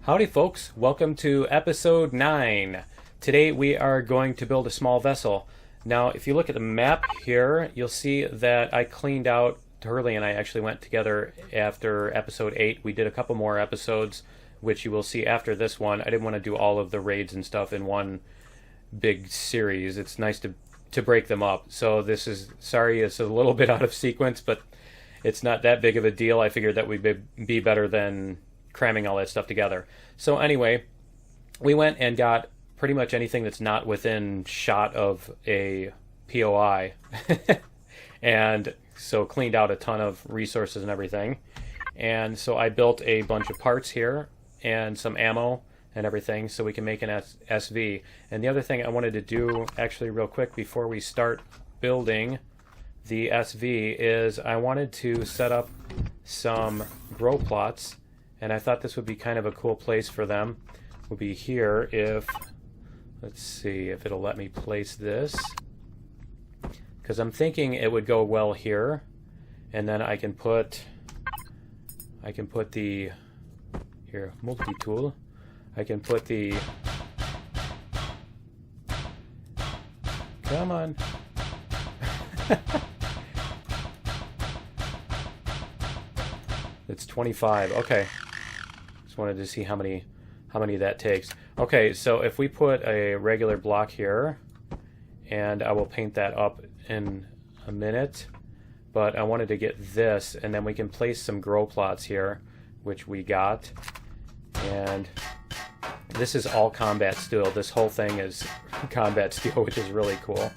Howdy folks, welcome to episode 9. Today we are going to build a small vessel. Now if you look at the map here, you'll see that I cleaned out, Hurley and I actually went together after episode 8. We did a couple more episodes, which you will see after this one. I didn't want to do all of the raids and stuff in one big series. It's nice to break them up. So this is, sorry, it's a little bit out of sequence, but it's not that big of a deal. I figured that would be better than cramming all that stuff together. So anyway, we went and got pretty much anything that's not within shot of a POI. And so cleaned out a ton of resources and everything. And so I built a bunch of parts here and some ammo and everything so we can make an SV. And the other thing I wanted to do actually real quick before we start building the SV is I wanted to set up some grow plots, and I thought this would be kind of a cool place for them. Would be here if, let's see if it'll let me place this, because I'm thinking it would go well here, and then I can put the here multi-tool. I can put the, come on. It's 25. Okay. Just wanted to see how many that takes. Okay, so if we put a regular block here, and I will paint that up in a minute, but I wanted to get this, and then we can place some grow plots here, which we got. And this is all combat steel. This whole thing is combat steel, which is really cool.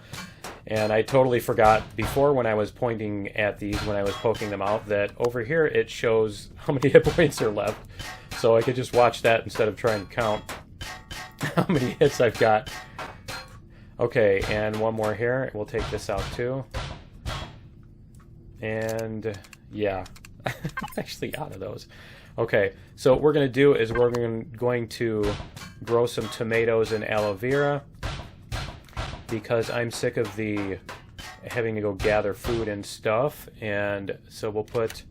And I totally forgot before when I was pointing at these, when I was poking them out, that over here it shows how many hit points are left. So I could just watch that instead of trying to count how many hits I've got. Okay, and one more here. We'll take this out too. And yeah, I'm actually out of those. Okay, so what we're going to do is we're going to grow some tomatoes and aloe vera, because I'm sick of the having to go gather food and stuff. And so we'll put,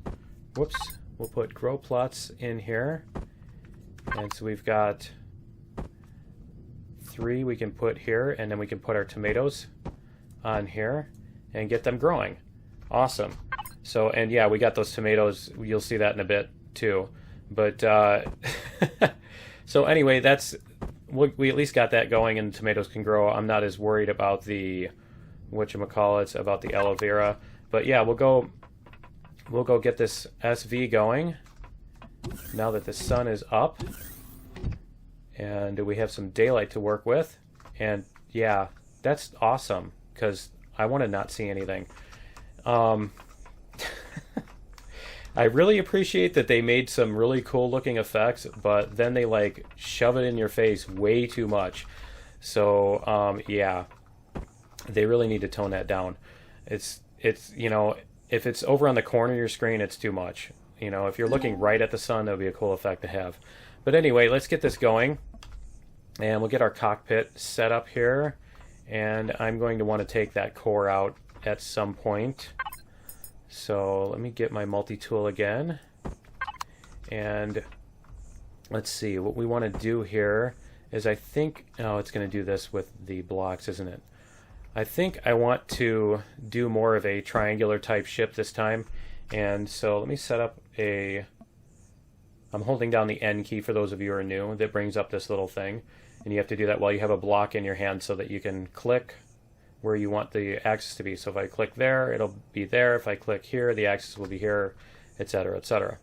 we'll put grow plots in here. And so we've got 3 we can put here, and then we can put our tomatoes on here and get them growing. Awesome. So, and yeah, we got those tomatoes. You'll see that in a bit too. But so anyway, that's, we at least got that going, and tomatoes can grow. I'm not as worried about the whatchamacallits, about the aloe vera. But yeah, we'll go get this SV going now that the sun is up and we have some daylight to work with. And yeah, that's awesome, because I want to not see anything. I really appreciate that they made some really cool looking effects, but then they like shove it in your face way too much. So yeah, they really need to tone that down. It's you know, if it's over on the corner of your screen, it's too much. You know, if you're looking right at the sun, that would be a cool effect to have. But anyway, let's get this going, and we'll get our cockpit set up here. And I'm going to want to take that core out at some point. So let me get my multi-tool again, and let's see, what we want to do here is, I think, oh, it's going to do this with the blocks, isn't it? I think I want to do more of a triangular type ship this time, and so let me set up a, I'm holding down the N key for those of you who are new. That brings up this little thing, and you have to do that while you have a block in your hand so that you can click where you want the axis to be. So if I click there, it'll be there. If I click here, the axis will be here, etc., etc.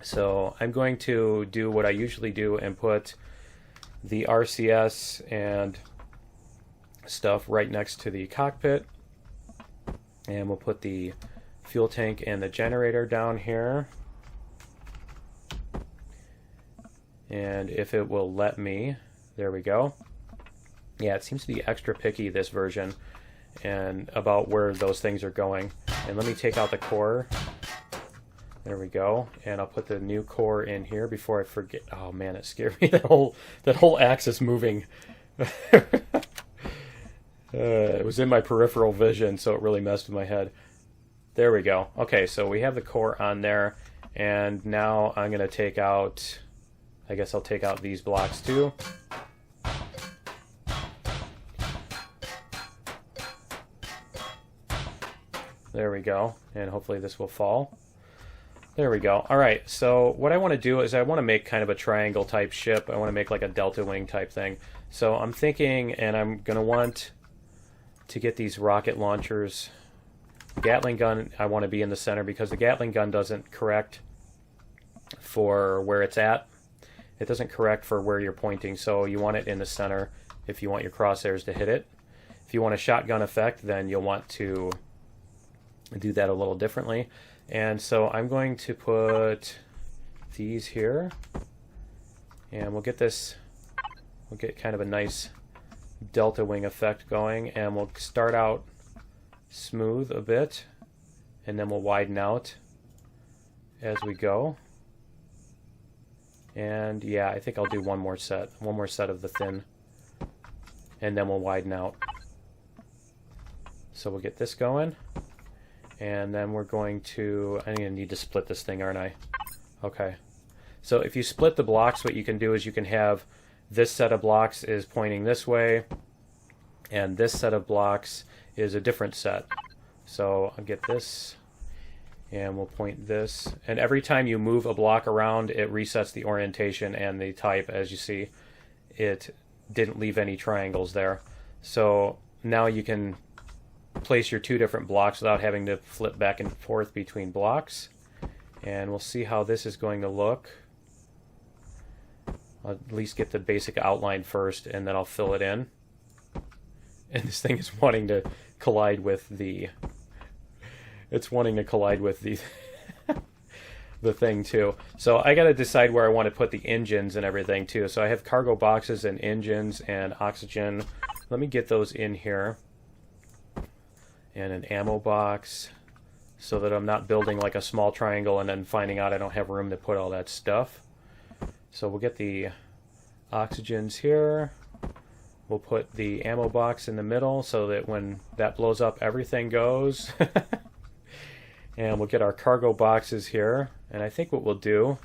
So I'm going to do what I usually do and put the RCS and stuff right next to the cockpit. And we'll put the fuel tank and the generator down here. And if it will let me, there we go. Yeah, it seems to be extra picky, this version, and about where those things are going. And let me take out the core. There we go. And I'll put the new core in here before I forget. Oh man, it scared me, that whole axis moving. It was in my peripheral vision, so it really messed with my head. There we go. Okay, so we have the core on there, and now I'm going to take out, I guess I'll take out these blocks too. There we go. And hopefully this will fall. There we go. Alright, so what I want to do is I want to make kind of a triangle type ship. I want to make like a delta wing type thing. So I'm thinking, and I'm going to want to get these rocket launchers. Gatling gun, I want to be in the center because the Gatling gun doesn't correct for where it's at. It doesn't correct for where you're pointing, so you want it in the center if you want your crosshairs to hit it. If you want a shotgun effect, then you'll want to do that a little differently. And so I'm going to put these here, and we'll get this, we'll get kind of a nice delta wing effect going, and we'll start out smooth a bit, and then we'll widen out as we go. And yeah, I think I'll do one more set of the thin, and then we'll widen out. So we'll get this going. And then we're going to, I'm going to need to split this thing, aren't I? Okay. So if you split the blocks, what you can do is you can have this set of blocks is pointing this way, and this set of blocks is a different set. So I'll get this, and we'll point this. And every time you move a block around, it resets the orientation and the type. As you see, it didn't leave any triangles there. So now you can place your two different blocks without having to flip back and forth between blocks. And we'll see how this is going to look. I'll at least get the basic outline first, and then I'll fill it in. And this thing is wanting to collide with the... It's wanting to collide with the the thing too. So I got to decide where I want to put the engines and everything too. So I have cargo boxes and engines and oxygen. Let me get those in here. And an ammo box, so that I'm not building like a small triangle and then finding out I don't have room to put all that stuff. So we'll get the oxygens here. We'll put the ammo box in the middle so that when that blows up, everything goes. And we'll get our cargo boxes here. And I think what we'll do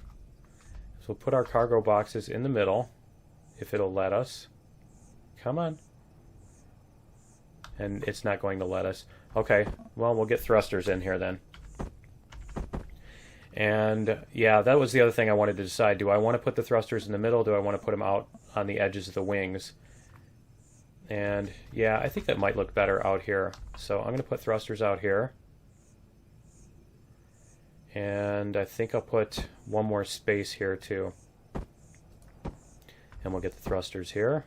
is we'll put our cargo boxes in the middle, if it'll let us. Come on. And it's not going to let us. Okay, well, we'll get thrusters in here then. And yeah, that was the other thing I wanted to decide. Do I want to put the thrusters in the middle? Do I want to put them out on the edges of the wings? And yeah, I think that might look better out here. So I'm going to put thrusters out here. And I think I'll put one more space here too. And we'll get the thrusters here.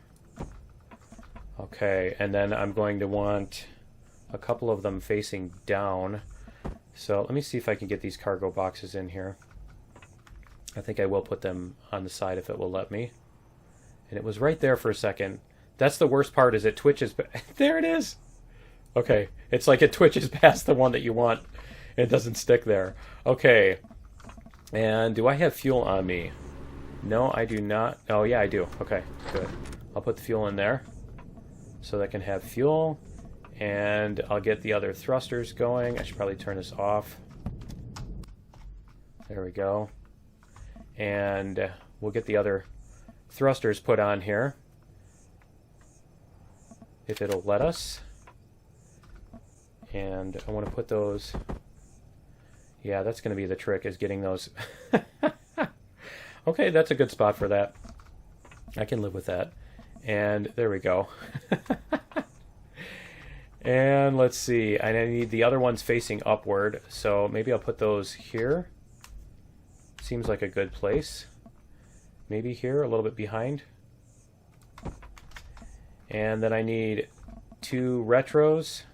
Okay, and then I'm going to want a couple of them facing down. So let me see if I can get these cargo boxes in here. I think I will put them on the side if it will let me. And it was right there for a second. That's the worst part, is it twitches. There it is! Okay, it's like it twitches past the one that you want. It doesn't stick there. Okay, and do I have fuel on me? No, I do not. Oh yeah, I do. Okay, good. I'll put the fuel in there, so that can have fuel, and I'll get the other thrusters going. I should probably turn this off. There we go. And we'll get the other thrusters put on here, if it'll let us. And I want to put those... Yeah, that's going to be the trick, is getting those... Okay, that's a good spot for that. I can live with that. And there we go. And let's see, and I need the other ones facing upward, so maybe I'll put those here. Seems like a good place. Maybe here, a little bit behind. And then I need two retros,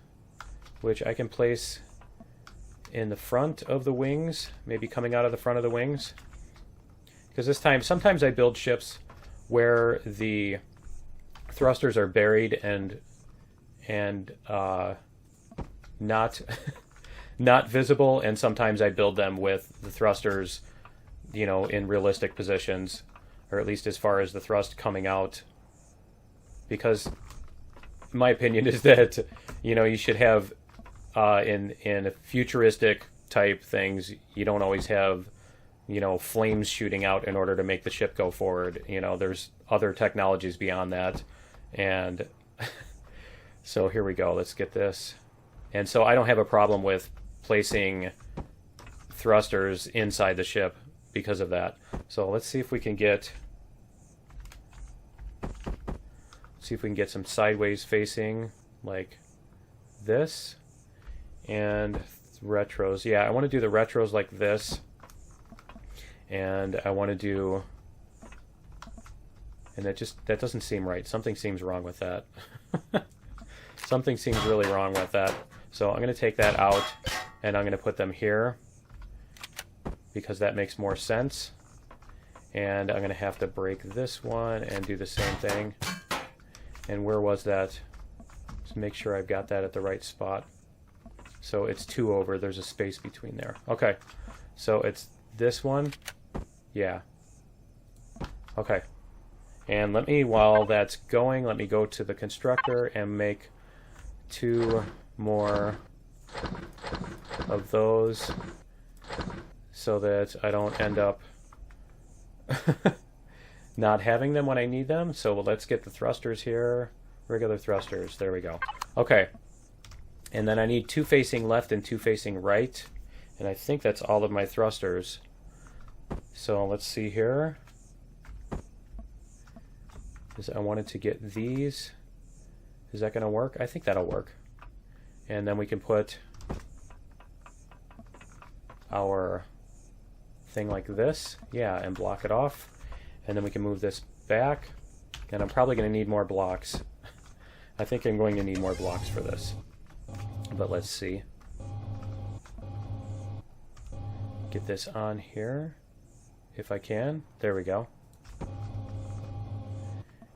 which I can place in the front of the wings, maybe coming out of the front of the wings. Because this time, sometimes I build ships where the thrusters are buried and not not visible, and sometimes I build them with the thrusters, you know, in realistic positions, or at least as far as the thrust coming out. Because my opinion is that, you know, you should have in futuristic type things, you don't always have you know, flames shooting out in order to make the ship go forward. You know, there's other technologies beyond that. And so here we go. Let's get this. And so I don't have a problem with placing thrusters inside the ship because of that. So let's see if we can get some sideways facing like this, and retros. Yeah, I want to do the retros like this, and I want to do, and that doesn't seem right. Something seems wrong with that. Something seems really wrong with that. So I'm going to take that out, and I'm going to put them here because that makes more sense. And I'm going to have to break this one and do the same thing. And where was that? Just make sure I've got that at the right spot. So it's 2 over. There's a space between there. Okay. So it's this one. Yeah. Okay. And let me, while that's going, let me go to the constructor and make 2 more of those so that I don't end up not having them when I need them. So let's get the thrusters here. Regular thrusters. There we go. Okay. And then I need 2 facing left and 2 facing right. And I think that's all of my thrusters. So let's see here. I wanted to get these. Is that going to work? I think that'll work. And then we can put our thing like this. Yeah, and block it off. And then we can move this back. And I'm probably going to need more blocks. I think I'm going to need more blocks for this. But let's see. Get this on here, if I can. There we go.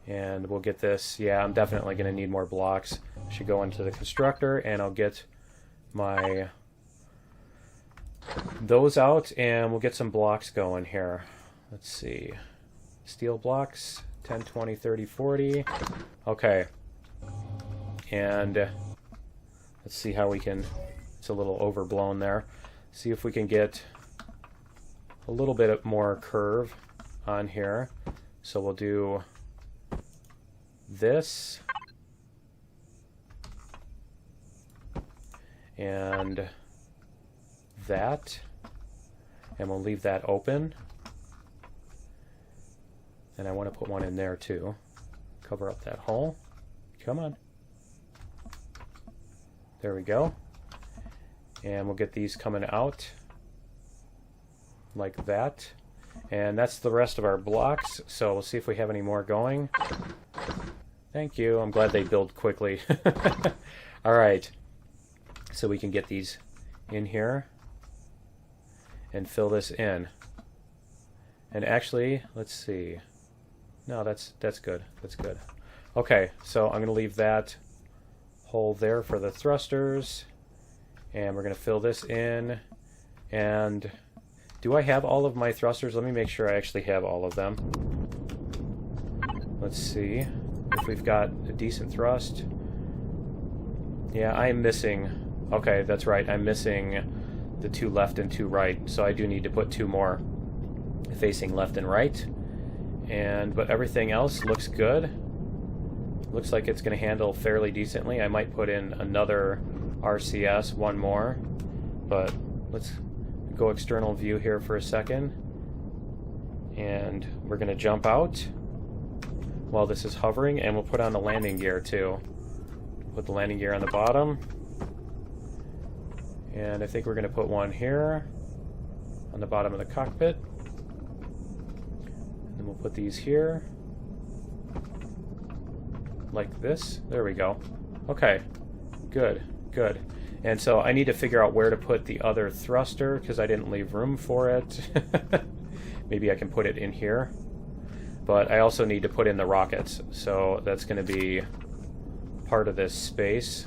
And we'll get this. Yeah, I'm definitely going to need more blocks. I should go into the constructor, and I'll get my those out, and we'll get some blocks going here. Let's see. Steel blocks, 10, 20, 30, 40. Okay. And let's see how we can, it's a little overblown there. See if we can get a little bit more curve on here. So we'll do this. And that. And we'll leave that open. And I want to put one in there too. Cover up that hole. Come on. There we go. And we'll get these coming out like that. And that's the rest of our blocks. So we'll see if we have any more going. Thank you. I'm glad they build quickly. All right. So we can get these in here and fill this in. And actually, let's see. No, that's good. That's good. Okay, so I'm going to leave that hole there for the thrusters. And we're going to fill this in. And do I have all of my thrusters? Let me make sure I actually have all of them. Let's see if we've got a decent thrust. Yeah, I'm missing. Okay, that's right. I'm missing the 2 left and 2 right. So I do need to put 2 more facing left and right. But everything else looks good. Looks like it's going to handle fairly decently. I might put in another RCS, 1 more. But let's go external view here for a second. And we're going to jump out while this is hovering. And we'll put on the landing gear too. Put the landing gear on the bottom. And I think we're going to put one here on the bottom of the cockpit. And we'll put these here. Like this. There we go. Okay. Good. Good. And so I need to figure out where to put the other thruster because I didn't leave room for it. Maybe I can put it in here. But I also need to put in the rockets. So that's going to be part of this space.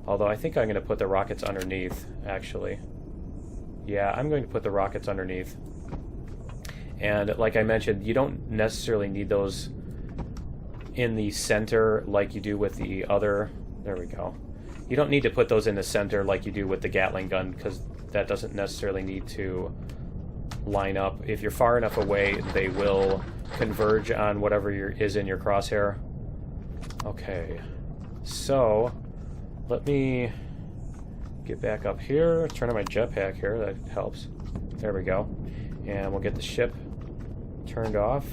Although I think I'm going to put the rockets underneath, actually. Yeah, I'm going to put the rockets underneath. And like I mentioned, you don't necessarily need those in the center like you do with the other. There we go. You don't need to put those in the center like you do with the Gatling gun because that doesn't necessarily need to line up. If you're far enough away, they will converge on whatever is in your crosshair. Okay, so let me get back up here, turn on my jetpack here, that helps. There we go. And we'll get the ship turned off.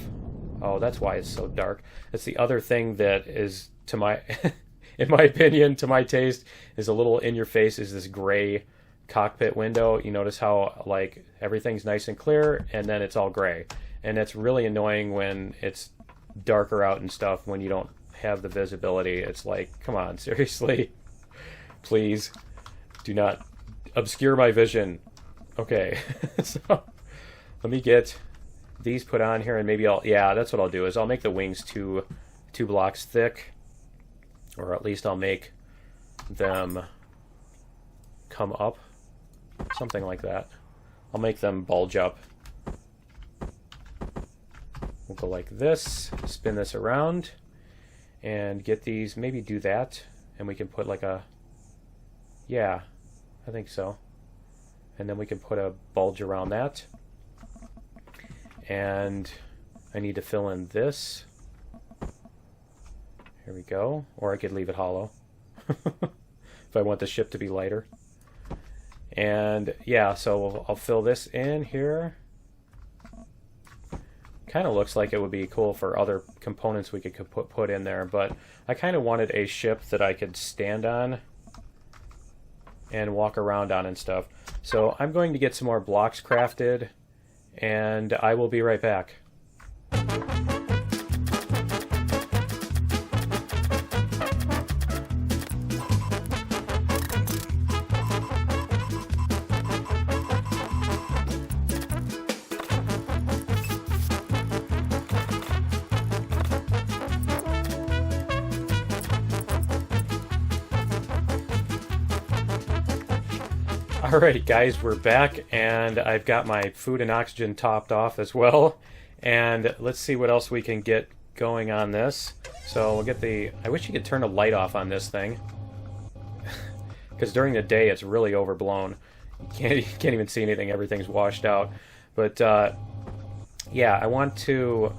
Oh, that's why it's so dark. That's the other thing that is, to my, in my opinion, to my taste, is a little in your face, is this gray cockpit window. You notice how, like, everything's nice and clear, and then it's all gray. And it's really annoying when it's darker out and stuff, when you don't have the visibility. It's like, come on, seriously. Please, do not obscure my vision. Okay, so let me get these put on here, and maybe yeah, that's what I'll do, is I'll make the wings two blocks thick, or at least I'll make them come up, something like that. I'll make them bulge up. We'll go like this, spin this around, and get these, maybe do that, and we can put like a, yeah, I think so. And then we can put a bulge around that. And I need to fill in this. Here we go. Or I could leave it hollow if I want the ship to be lighter. And yeah, so I'll fill this in here. Kind of looks like it would be cool for other components we could put in there, but I kind of wanted a ship that I could stand on and walk around on and stuff. So I'm going to get some more blocks crafted, and I will be right back. Alright guys, we're back, and I've got my food and oxygen topped off as well, and let's see what else we can get going on this. So we'll get the, I wish you could turn a light off on this thing, because during the day it's really overblown. You can't even see anything, everything's washed out. But yeah, I want to,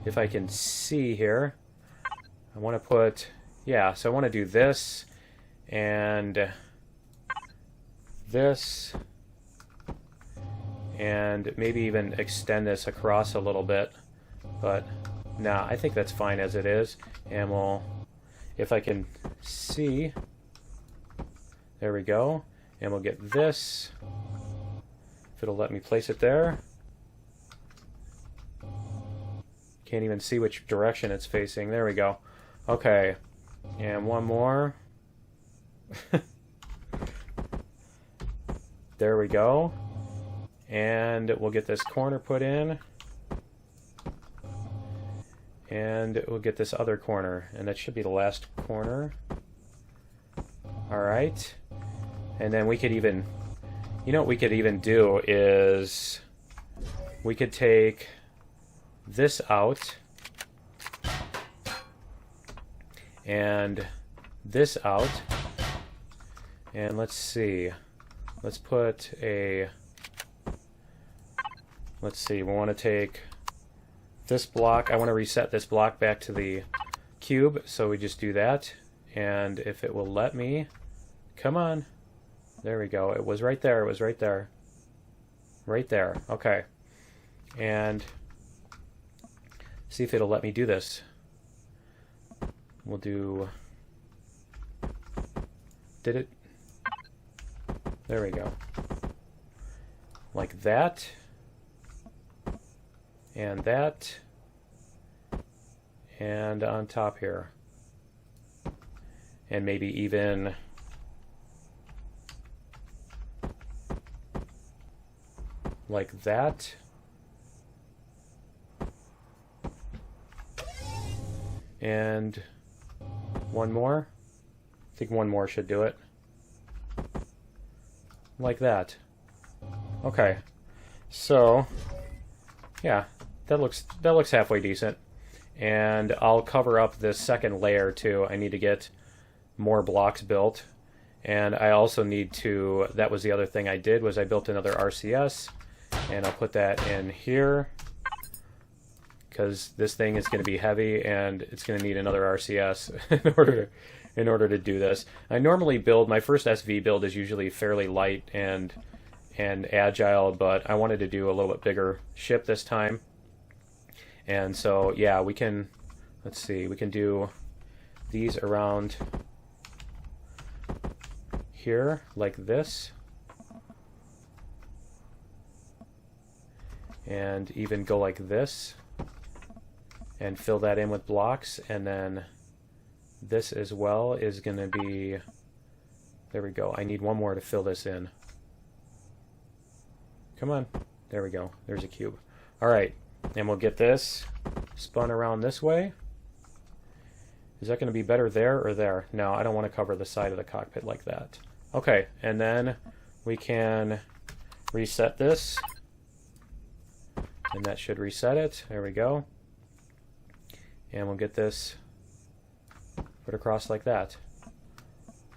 if I can see here, I want to put, yeah, so I want to do this, and this, and maybe even extend this across a little bit, but nah, I think that's fine as it is. And we'll, if I can see, there we go, and we'll get this, if it'll let me place it there. Can't even see which direction it's facing. There we go. Okay, and one more. There we go. And we'll get this corner put in. And we'll get this other corner. And that should be the last corner. Alright. And then we could even, you know what we could even do is, we could take this out. And this out. And let's see. Let's put a, let's see, we want to take this block, I want to reset this block back to the cube, so we just do that, and if it will let me, come on, there we go, it was right there, it was right there, right there, okay, and see if it'll let me do this. We'll do, did it? There we go. Like that. And that. And on top here. And maybe even like that. And one more. I think one more should do it. Like that. Okay. So, yeah, that looks halfway decent. And I'll cover up this second layer too. I need to get more blocks built. And I also need to, that was the other thing I did, was I built another RCS. And I'll put that in here, because this thing is going to be heavy and it's going to need another RCS in order to do this. I normally build, my first SV build is usually fairly light and agile, but I wanted to do a little bit bigger ship this time. And so yeah, we can, let's see, we can do these around here like this, and even go like this and fill that in with blocks. And then this as well is going to be, there we go. I need one more to fill this in. Come on, there we go, there's a cube. All right, and we'll get this spun around this way. Is that going to be better there or there? No, I don't want to cover the side of the cockpit like that. Okay, and then we can reset this, and that should reset it. There we go. And we'll get this put across like that.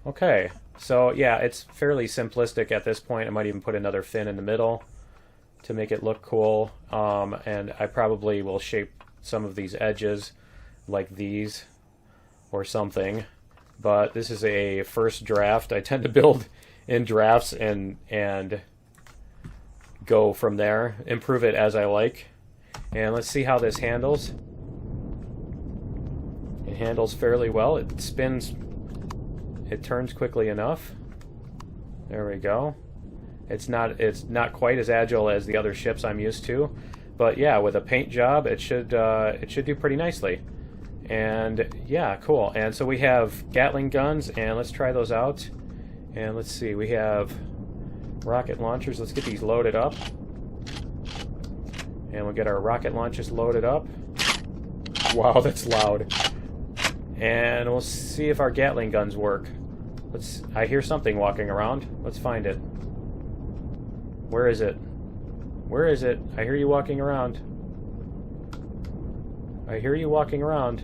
Okay, so yeah, it's fairly simplistic at this point. I might even put another fin in the middle to make it look cool. And I probably will shape some of these edges like these or something. But this is a first draft. I tend to build in drafts and go from there, improve it as I like. And let's see how this handles. It handles fairly well. It spins, it turns quickly enough. There we go. It's not quite as agile as the other ships I'm used to, but yeah, with a paint job, it should do pretty nicely. And yeah, cool. And so we have Gatling guns, and let's try those out. And let's see, we have rocket launchers. Let's get these loaded up. And we'll get our rocket launchers loaded up. Wow, that's loud. And we'll see if our Gatling guns work. I hear something walking around. Let's find it. Where is it? Where is it? I hear you walking around. I hear you walking around.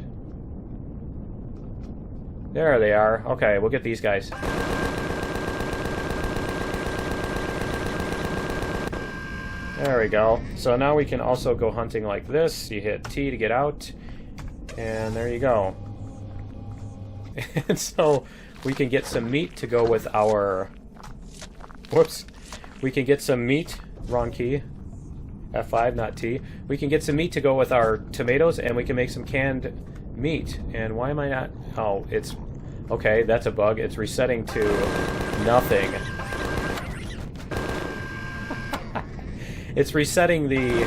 There they are. Okay, we'll get these guys. There we go. So now we can also go hunting like this. You hit T to get out. And there you go. And so we can get some meat to go with our... Whoops. We can get some meat. Wrong key. F5, not T. We can get some meat to go with our tomatoes, and we can make some canned meat. And why am I not... Oh, it's... Okay, that's a bug. It's resetting to nothing. It's resetting the...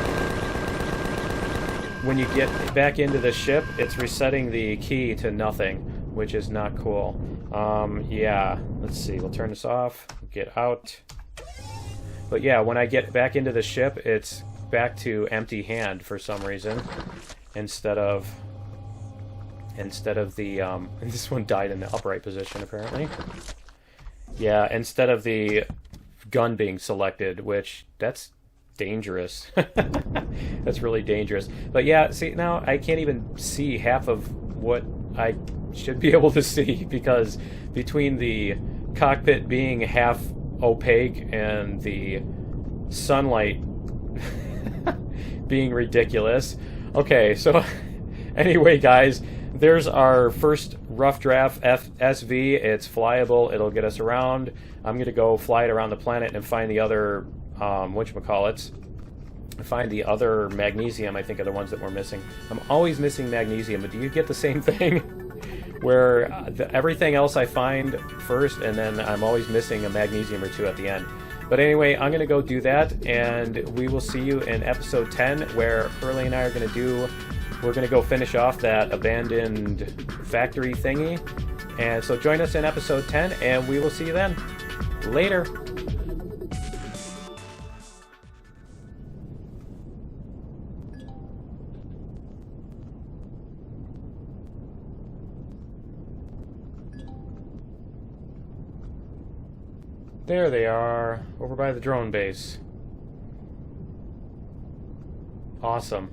When you get back into the ship, it's resetting the key to nothing, which is not cool. Yeah, let's see. We'll turn this off. Get out. But yeah, when I get back into the ship, it's back to empty hand for some reason, instead of the and this one died in the upright position apparently. Yeah, instead of the gun being selected, which that's dangerous. That's really dangerous. But yeah, see, now I can't even see half of what I should be able to see, because between the cockpit being half opaque and the sunlight being ridiculous. Okay, so anyway, guys, there's our first rough draft SV. It's flyable. It'll get us around. I'm going to go fly it around the planet and find the other, whatchamacallits. Find the other magnesium, I think, are the ones that we're missing. I'm always missing magnesium, but do you get the same thing? Where everything else I find first, and then I'm always missing a magnesium or two at the end. But anyway, I'm going to go do that, and we will see you in episode 10, where Hurley and I are going to do... We're going to go finish off that abandoned factory thingy. And so join us in episode 10, and we will see you then. Later! There they are, over by the drone base. Awesome.